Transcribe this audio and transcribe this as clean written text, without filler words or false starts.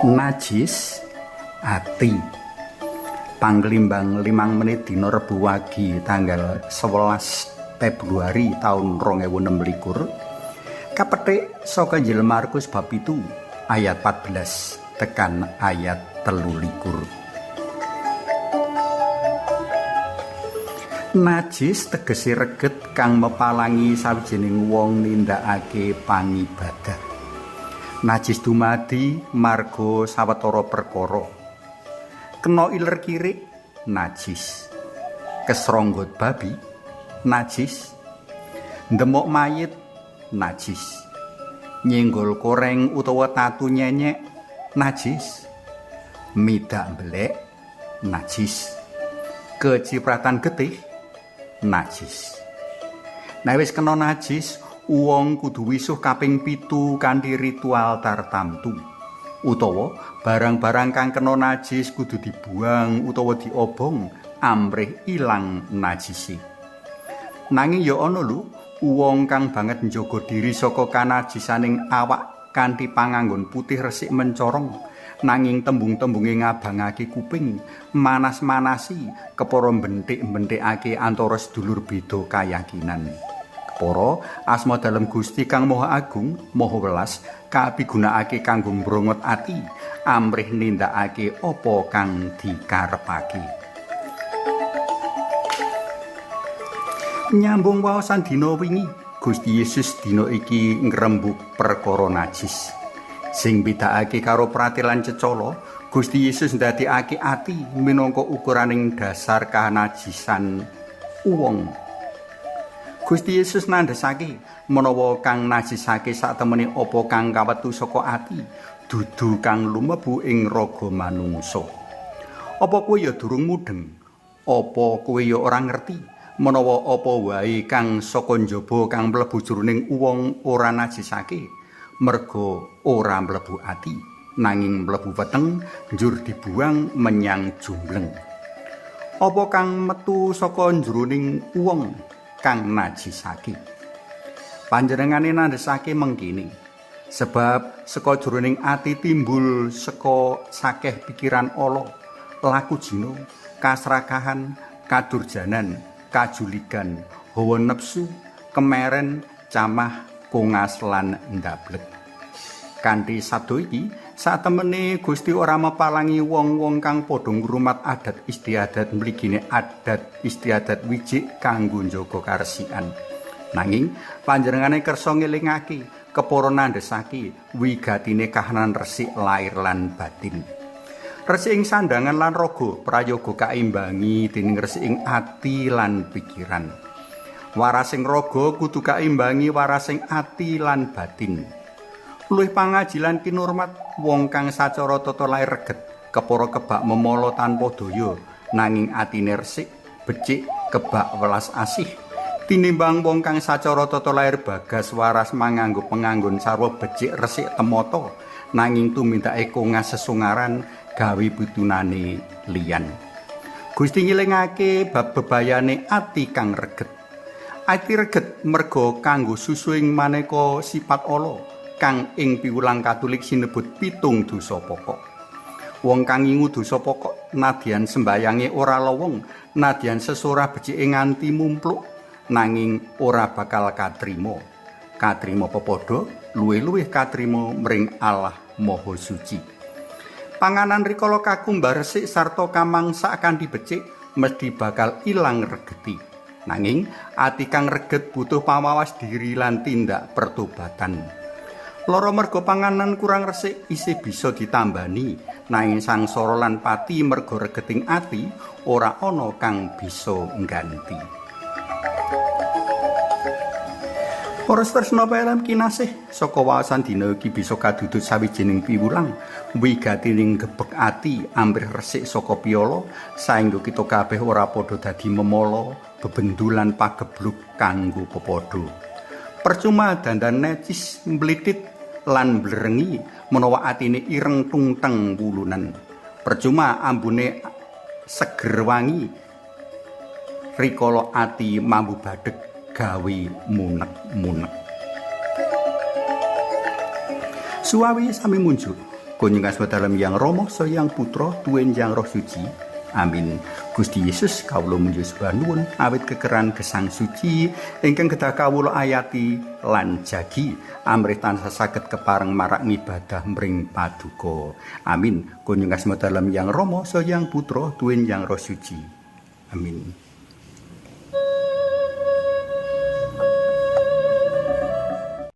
Najis ati Panglimbang 5 menit dina Rebu Wage tanggal 11 Februari tahun 2026 kapetik saka Injil Markus bab 7 ayat 14 tekan ayat 23. Najis tegese reget kang mepalangi sawijining wong nindakake pangibadah. Najis dumadi marga sawetara perkara. Kena iler kirik najis. Kesronggot babi najis. Ndemok mayit najis. Nyenggol koreng utawa tatu nyenyek najis. Midak mbelek najis. Kecipratan getih najis. Nek wis kena najis, wong kudu wisuh kaping 7 kanthi ritual tartamtu. Utawa barang-barang kang kena najis kudu dibuang utawa diobong amrih ilang najisi. Nanging ya ana lho wong kang banget njaga diri saka kanajisaning awak kanthi panganggon putih resik mencorong, nanging tembung-tembunge ngabangake kuping, manas-manasi, kepara bentik-bentikake antara sedulur beda kayakinan. Para asma dalem Gusti kang Maha Agung, Maha Welas kapigunakake kanggo mbrongot ati amrih nindakake apa kang dikarepake. Nyambung waosan dina wingi, Gusti Yesus dina iki ngrembug perkara najis. Sing bedakake karo pratelan cecala, Gusti Yesus ndadekake ati minangka ukuraning dasar kanajisan wong. Gusti Yesus nandhasake menawa kang najisake satemene apa kang kawetu saka ati, dudu kang lumebu ing raga manungsa. Apa kowe ya durung mudheng? Apa kowe ya ora ngerti menawa apa wae kang saka njaba kang mlebu jroning wong ora najisake, merga ora mlebu ati, nanging mlebu weteng njur dibuang menyang jumbleng. Apa kang metu saka jroning wong kang najisake. Panjenengane nandhasake mengkini, sebab saka jroning ati timbul saka sakeh pikiran ala, laku jina, kasrakahan, kadurjanan, kajuligan, hawa nepsu, kemeren, camah, kongas lan ndablek. Kanthi sabda iki satemene Gusti ora mepalangi wong-wong kang padha ngrumat adat istiadat mligine adat istiadat wijik kanggo njaga karesikan. Nanging panjenengane kersa ngelingake kepara nandhasake wigatine kahanan resik lair lan batin. Resik ing sandangan lan raga prayoga kaimbangi dening resik ing ati lan pikiran. Warasing raga kudu kaimbangi warasing ati lan batin. Luwih pangajilan kinurmat wong kang sacara tata lair reget kepara kebak memala tanpa daya nanging atine resik becik kebak welas asih tinimbang wong kang sacara tata lair bagas waras manganggo penganggon sarwa becik resik temata nanging tumindake kongas sesungaran gawe butunane liyan. Gusti ngilingake bab bebayane ati kang reget. Ati reget merga kanggo susuing maneka sifat ala kang ing piwulang Katolik sinebut 7 dosa pokok. Wong kang ngingu dosa pokok nadyan sembayange ora lowong, nadyan sesorah becike nganti mumpluk, nanging ora bakal katrima. Katrima pepadha luwih-luwih katrima mring Allah Maha Suci. Panganan rikala kakumbar resik sarta kamangsa kanthi becik mesti bakal ilang regeti. Nanging ati kang reget butuh pamawas diri lan tindak pertobatan. Loro merga panganan kurang resik isih bisa ditambani, nanging sangsara lan pati merga regeting ati ora ana kang bisa ngganti. Para tresna paelam kinasih, saka waosan dina iki bisa kadudut sawijining piwulang wigatining gebek ati amrih resik saka piyala saengga kita kabeh ora padha dadi memala, bebendulan pagebluk kanggo pepadha. Percuma dandan necis mblitit lan blerengi menawa atine ireng tungteng wulunan. Percuma ambune seger wangi rikala ati mambu badhek gawe munek-munek. Suwawi sami munjuk kunjungan dalam yang Rama sayang Putra tuwin yang Roh Suci. Amin. Gusti Yesus kawula munjul nuwun awit kekeran gesang suci ingkang kedah kawula ayati lan jagi amrih tansah saged kepareng marak ngibadah mring paduka. Amin. Kunjungan dalam yang Rama sayang Putra tuwin yang Roh Suci. Amin.